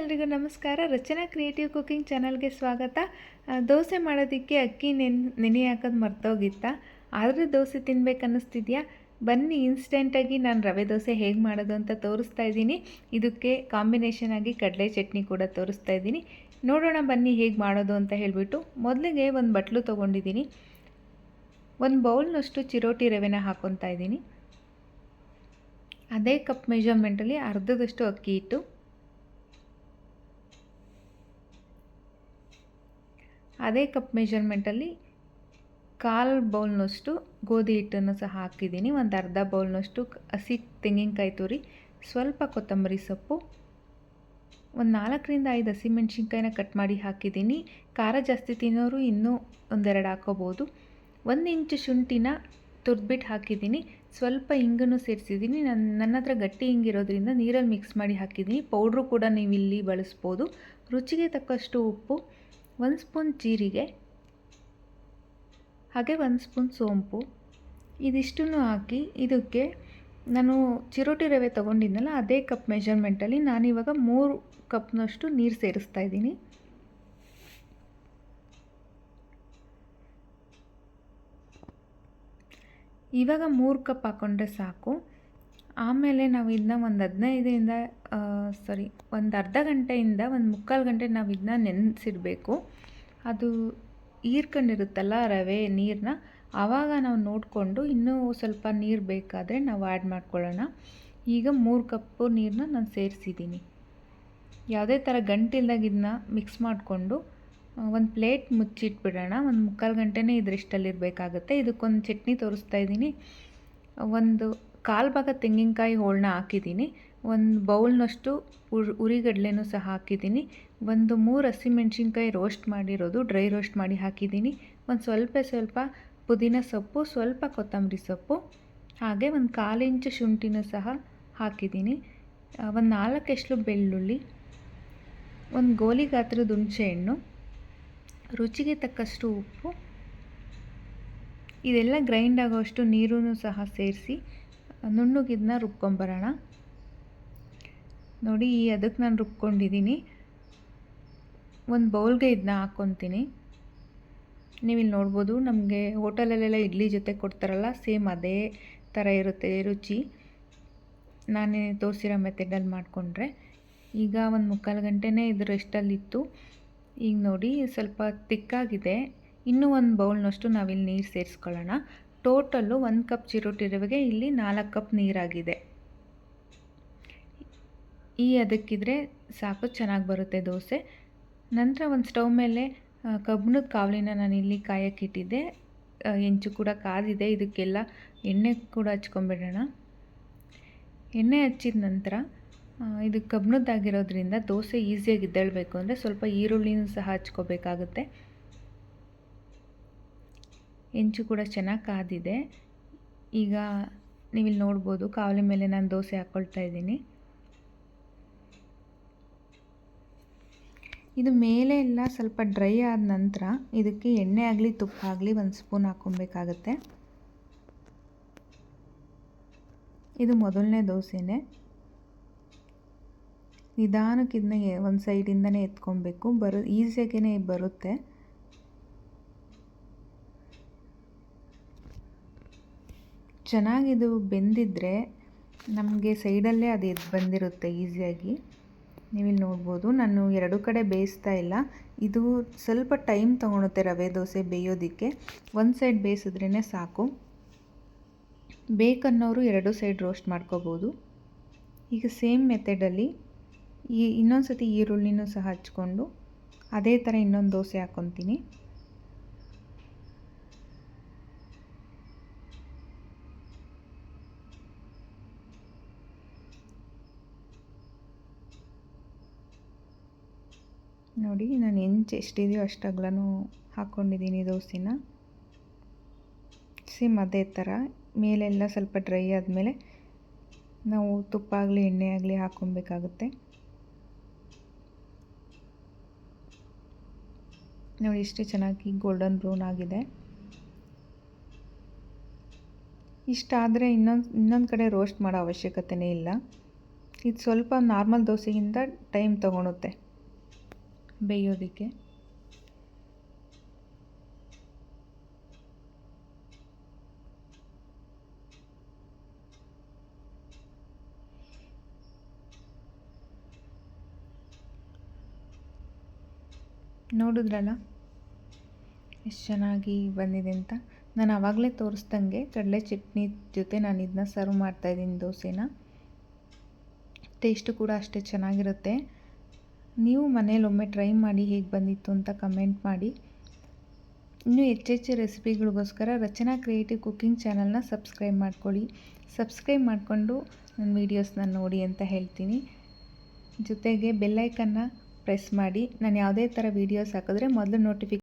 ಎಲ್ರಿಗೂ ನಮಸ್ಕಾರ. ರಚನಾ creative cooking ಚಾನಲ್ಗೆ ಸ್ವಾಗತ. ದೋಸೆ ಮಾಡೋದಕ್ಕೆ ಅಕ್ಕಿ ನೆನೆ ಹಾಕೋದು ಮರ್ತೋಗಿತ್ತ, ಆದರೆ ದೋಸೆ ತಿನ್ಬೇಕು ಅನ್ನಿಸ್ತಿದೆಯಾ? ಬನ್ನಿ, ಇನ್ಸ್ಟೆಂಟಾಗಿ ನಾನು ರವೆ ದೋಸೆ ಹೇಗೆ ಮಾಡೋದು ಅಂತ ತೋರಿಸ್ತಾ ಇದ್ದೀನಿ. ಇದಕ್ಕೆ ಕಾಂಬಿನೇಷನ್ ಆಗಿ ಕಡಲೆ ಚಟ್ನಿ ಕೂಡ ತೋರಿಸ್ತಾ ಇದ್ದೀನಿ. ನೋಡೋಣ ಬನ್ನಿ ಹೇಗೆ ಮಾಡೋದು ಅಂತ ಹೇಳಿಬಿಟ್ಟು. ಮೊದಲಿಗೆ ಒಂದು ಬಟ್ಲು ತೊಗೊಂಡಿದ್ದೀನಿ. ಒಂದು ಬೌಲ್ನಷ್ಟು ಚಿರೋಟಿ ರವೆನ ಹಾಕ್ಕೊತಾ ಇದ್ದೀನಿ. ಅದೇ ಕಪ್ ಮೆಜರ್ಮೆಂಟಲ್ಲಿ ಅರ್ಧದಷ್ಟು ಅಕ್ಕಿ ಹಿಟ್ಟು, ಅದೇ ಕಪ್ ಮೆಜರ್ಮೆಂಟಲ್ಲಿ ಕಾಲು ಬೌಲ್ನಷ್ಟು ಗೋಧಿ ಹಿಟ್ಟನ್ನು ಸಹ ಹಾಕಿದ್ದೀನಿ. ಒಂದು ಅರ್ಧ ಬೌಲ್ನಷ್ಟು ಹಸಿ ತೆಂಗಿನಕಾಯಿ ತುರಿ, ಸ್ವಲ್ಪ ಕೊತ್ತಂಬರಿ ಸೊಪ್ಪು, ಒಂದು 4ರಿಂದ 5 ಹಸಿಮೆಣ್ಸಿನ್ಕಾಯಿನ ಕಟ್ ಮಾಡಿ ಹಾಕಿದ್ದೀನಿ. ಖಾರ ಜಾಸ್ತಿ ತಿನ್ನೋರು ಇನ್ನೂ ಒಂದೆರಡು ಹಾಕೋಬೋದು. 1 ಇಂಚು ಶುಂಠಿನ ತುರಿದ್ಬಿಟ್ಟು ಹಾಕಿದ್ದೀನಿ. ಸ್ವಲ್ಪ ಇಂಗನ್ನು ಸೇರಿಸಿದ್ದೀನಿ. ನನ್ನ ಹತ್ರ ಗಟ್ಟಿ ಹಿಂಗಿರೋದ್ರಿಂದ ನೀರಲ್ಲಿ ಮಿಕ್ಸ್ ಮಾಡಿ ಹಾಕಿದ್ದೀನಿ. ಪೌಡ್ರು ಕೂಡ ನೀವು ಇಲ್ಲಿ ಬಳಸ್ಬೋದು. ರುಚಿಗೆ ತಕ್ಕಷ್ಟು ಉಪ್ಪು, 1 ಸ್ಪೂನ್ ಜೀರಿಗೆ, ಹಾಗೆ 1 ಸ್ಪೂನ್ ಸೋಂಪು, ಇದಿಷ್ಟನ್ನು ಹಾಕಿ ಇದಕ್ಕೆ ನಾನು ಚಿರೋಟಿ ರವೆ ತೊಗೊಂಡಿದ್ನಲ್ಲ ಅದೇ ಕಪ್ ಮೆಜರ್ಮೆಂಟಲ್ಲಿ ನಾನಿವಾಗ 3 ಕಪ್ನಷ್ಟು ನೀರು ಸೇರಿಸ್ತಾ ಇದ್ದೀನಿ. ಇವಾಗ 3 ಕಪ್ ಹಾಕ್ಕೊಂಡ್ರೆ ಸಾಕು. ಆಮೇಲೆ ನಾವು ಇದನ್ನ ಒಂದು ಅರ್ಧ ಗಂಟೆಯಿಂದ ಒಂದು ಮುಕ್ಕಾಲು ಗಂಟೆ ನಾವು ಇದನ್ನ ನೆನೆಸಿಡಬೇಕು. ಅದು ಹೀರ್ಕೊಂಡಿರುತ್ತಲ್ಲ ರವೆ ನೀರನ್ನ, ಆವಾಗ ನಾವು ನೋಡಿಕೊಂಡು ಇನ್ನೂ ಸ್ವಲ್ಪ ನೀರು ಬೇಕಾದರೆ ನಾವು ಆ್ಯಡ್ ಮಾಡ್ಕೊಳ್ಳೋಣ. ಈಗ 3 ಕಪ್ಪು ನೀರನ್ನ ನಾನು ಸೇರಿಸಿದ್ದೀನಿ. ಯಾವುದೇ ಥರ ಗಂಟಿಲ್ದಾಗ ಇದನ್ನ ಮಿಕ್ಸ್ ಮಾಡಿಕೊಂಡು ಒಂದು ಪ್ಲೇಟ್ ಮುಚ್ಚಿಟ್ಬಿಡೋಣ. ಒಂದು ಮುಕ್ಕಾಲು ಗಂಟೆನೇ ಇದರಷ್ಟಲ್ಲಿರಬೇಕಾಗುತ್ತೆ. ಇದಕ್ಕೊಂದು ಚಟ್ನಿ ತೋರಿಸ್ತಾ ಇದ್ದೀನಿ. ಒಂದು ಕಾಲು ಭಾಗ ತೆಂಗಿನಕಾಯಿ ಹೋಳನ್ನ ಹಾಕಿದ್ದೀನಿ. ಒಂದು ಬೌಲ್ನಷ್ಟು ಉರಿಗಡಲೆನೂ ಸಹ ಹಾಕಿದ್ದೀನಿ. ಒಂದು 3 ಹಸಿಮೆಣ್ಸಿನ್ಕಾಯಿ ರೋಸ್ಟ್ ಮಾಡಿರೋದು, ಡ್ರೈ ರೋಸ್ಟ್ ಮಾಡಿ ಹಾಕಿದ್ದೀನಿ. ಒಂದು ಸ್ವಲ್ಪ ಪುದೀನ ಸೊಪ್ಪು, ಸ್ವಲ್ಪ ಕೊತ್ತಂಬರಿ ಸೊಪ್ಪು, ಹಾಗೆ ಒಂದು 1/4 ಇಂಚು ಶುಂಠಿನೂ ಸಹ ಹಾಕಿದ್ದೀನಿ. ಒಂದು 4 ಎಸಳು ಬೆಳ್ಳುಳ್ಳಿ, ಒಂದು ಗೋಲಿ ಗಾತ್ರದ ಹುಣಸೆ ಹಣ್ಣು, ರುಚಿಗೆ ತಕ್ಕಷ್ಟು ಉಪ್ಪು, ಇದೆಲ್ಲ ಗ್ರೈಂಡ್ ಆಗೋಷ್ಟು ನೀರೂ ಸಹ ಸೇರಿಸಿ ನುಣ್ಣಗಿದನ್ನ ರುಬ್ಕೊಂಬರೋಣ. ನೋಡಿ, ಅದಕ್ಕೆ ನಾನು ರುಬ್ಕೊಂಡಿದ್ದೀನಿ. ಒಂದು ಬೌಲ್ಗೆ ಇದನ್ನ ಹಾಕ್ಕೊತೀನಿ. ನೀವಿಲ್ಲಿ ನೋಡ್ಬೋದು, ನಮಗೆ ಹೋಟೆಲಲ್ಲೆಲ್ಲ ಇಡ್ಲಿ ಜೊತೆ ಕೊಡ್ತಾರಲ್ಲ, ಸೇಮ್ ಅದೇ ಥರ ಇರುತ್ತೆ ರುಚಿ. ನಾನೇ ತೋರಿಸಿರೋ ಮೆಥಡಲ್ಲಿ ಮಾಡಿಕೊಂಡ್ರೆ. ಈಗ ಒಂದು ಮುಕ್ಕಾಲು ಗಂಟೆನೇ ಇದು ರೆಸ್ಟಲ್ಲಿತ್ತು. ಈಗ ನೋಡಿ ಸ್ವಲ್ಪ ತಿಕ್ಕಾಗಿದೆ. ಇನ್ನೂ ಒಂದು ಬೌಲ್ನಷ್ಟು ನಾವಿಲ್ಲಿ ನೀರು ಸೇರಿಸ್ಕೊಳ್ಳೋಣ. ಟೋಟಲ್ಲು 1 ಕಪ್ ಚಿರೋಟಿ ರವೆಗೆ ಇಲ್ಲಿ 4 ಕಪ್ ನೀರಾಗಿದೆ. ಅದಕ್ಕಿದ್ರೆ ಸಾಕು, ಚೆನ್ನಾಗಿ ಬರುತ್ತೆ ದೋಸೆ. ನಂತರ ಒಂದು ಸ್ಟವ್ ಮೇಲೆ ಕಬ್ಬಿಣದ ಕಾವಲಿನ ನಾನಿಲ್ಲಿ ಕಾಯಕ್ಕಿಟ್ಟಿದ್ದೆ. ಹೆಂಚು ಕೂಡ ಕಾದಿದೆ. ಇದಕ್ಕೆಲ್ಲ ಎಣ್ಣೆ ಕೂಡ ಹಚ್ಕೊಂಬಿಡೋಣ. ಎಣ್ಣೆ ಹಚ್ಚಿದ ನಂತರ ಇದು ಕಬ್ಬಿಣದ್ದಾಗಿರೋದ್ರಿಂದ ದೋಸೆ ಈಸಿಯಾಗಿ ಇದ್ದೇಳಬೇಕು ಅಂದರೆ ಸ್ವಲ್ಪ ಈರುಳ್ಳಿನೂ ಸಹ ಹಚ್ಕೋಬೇಕಾಗುತ್ತೆ. ಹೆಂಚು ಕೂಡ ಚೆನ್ನಾಗಿ ಕಾದಿದೆ. ಈಗ ನೀವಿಲ್ಲಿ ನೋಡ್ಬೋದು, ಕಾವಲಿ ಮೇಲೆ ನಾನು ದೋಸೆ ಹಾಕ್ಕೊಳ್ತಾ ಇದ್ದೀನಿ. ಇದು ಮೇಲೆ ಎಲ್ಲ ಸ್ವಲ್ಪ ಡ್ರೈ ಆದ ನಂತರ ಇದಕ್ಕೆ ಎಣ್ಣೆ ಆಗಲಿ ತುಪ್ಪ ಆಗಲಿ 1 ಸ್ಪೂನ್ ಹಾಕ್ಕೊಬೇಕಾಗತ್ತೆ. ಇದು ಮೊದಲನೇ ದೋಸೆನೇ. ನಿಧಾನಕ್ಕೆ ಇದನ್ನ ಒಂದು ಸೈಡಿಂದನೇ ಎತ್ಕೊಬೇಕು. ಈಸಿಯಾಗೇ ಬರುತ್ತೆ. ಚೆನ್ನಾಗಿದು ಬೆಂದಿದ್ರೆ ನಮಗೆ ಸೈಡಲ್ಲೇ ಅದು ಎದ್ದು ಬಂದಿರುತ್ತೆ ಈಸಿಯಾಗಿ. ನೀವಿಲ್ಲಿ ನೋಡ್ಬೋದು, ನಾನು 2 ಕಡೆ ಬೇಯಿಸ್ತಾ ಇಲ್ಲ. ಇದು ಸ್ವಲ್ಪ ಟೈಮ್ ತೊಗೊಳುತ್ತೆ ರವೆ ದೋಸೆ ಬೇಯೋದಕ್ಕೆ. ಒಂದು ಸೈಡ್ ಬೇಯಿಸಿದ್ರೇ ಸಾಕು. ಬೇಕನ್ನೋರು 2 ಸೈಡ್ ರೋಸ್ಟ್ ಮಾಡ್ಕೋಬೋದು. ಈಗ ಸೇಮ್ ಮೆಥಡಲ್ಲಿ ಇನ್ನೊಂದು ಸತಿ ಈರುಳ್ಳಿನೂ ಸಹ ಹಚ್ಕೊಂಡು ಅದೇ ಥರ ಇನ್ನೊಂದು ದೋಸೆ ಹಾಕ್ಕೊತೀನಿ. ನೋಡಿ, ನಾನು ಹೆಂಚು ಎಷ್ಟಿದೆಯೋ ಅಷ್ಟು ಅಗಲನೂ ಹಾಕ್ಕೊಂಡಿದ್ದೀನಿ ದೋಸೆನ. ಸೇಮ್ ಅದೇ ಥರ ಮೇಲೆಲ್ಲ ಸ್ವಲ್ಪ ಡ್ರೈ ಆದಮೇಲೆ ನಾವು ತುಪ್ಪ ಆಗಲಿ ಎಣ್ಣೆ ಆಗಲಿ ಹಾಕ್ಕೊಬೇಕಾಗುತ್ತೆ. ನೋಡಿ, ಇಷ್ಟು ಚೆನ್ನಾಗಿ ಗೋಲ್ಡನ್ ಬ್ರೌನ್ ಆಗಿದೆ. ಇಷ್ಟಾದರೆ ಇನ್ನೊಂದು ಕಡೆ ರೋಸ್ಟ್ ಮಾಡೋ ಅವಶ್ಯಕತೆಯೇ ಇಲ್ಲ. ಇದು ಸ್ವಲ್ಪ ನಾರ್ಮಲ್ ದೋಸೆಗಿಂತ ಟೈಮ್ ತೊಗೊಳುತ್ತೆ ಬೇಯೋದಕ್ಕೆ. ನೋಡಿದ್ರಲ್ಲ ಎಷ್ಟು ಚೆನ್ನಾಗಿ ಬಂದಿದೆ ಅಂತ. ನಾನು ಆವಾಗಲೇ ತೋರಿಸ್ದಂಗೆ ಕಡಲೆ ಚಟ್ನಿ ಜೊತೆ ನಾನು ಇದನ್ನ ಸರ್ವ್ ಮಾಡ್ತಾಯಿದ್ದೀನಿ ದೋಸೆನ. ಟೇಸ್ಟು ಕೂಡ ಅಷ್ಟೇ ಚೆನ್ನಾಗಿರುತ್ತೆ. ನೀವು ಮನೇಲಿ ಒಮ್ಮೆ ಟ್ರೈ ಮಾಡಿ ಹೇಗೆ ಬಂದಿತ್ತು ಅಂತ ಕಮೆಂಟ್ ಮಾಡಿ. ಇನ್ನೂ ಹೆಚ್ಚೆಚ್ಚು ರೆಸಿಪಿಗಳಿಗೋಸ್ಕರ ರಚನಾ ಕ್ರಿಯೇಟಿವ್ ಕುಕ್ಕಿಂಗ್ ಚಾನಲ್ನ ಸಬ್ಸ್ಕ್ರೈಬ್ ಮಾಡ್ಕೊಳ್ಳಿ. ಸಬ್ಸ್ಕ್ರೈಬ್ ಮಾಡಿಕೊಂಡು ನನ್ನ ವೀಡಿಯೋಸ್ನ ನೋಡಿ ಅಂತ ಹೇಳ್ತೀನಿ. ಜೊತೆಗೆ ಬೆಲ್ಲೈಕನ್ನ ಪ್ರೆಸ್ ಮಾಡಿ. ನಾನು ಯಾವುದೇ ಥರ ವೀಡಿಯೋಸ್ ಹಾಕಿದ್ರೆ ಮೊದಲು ನೋಟಿಫಿಕೇಷನ್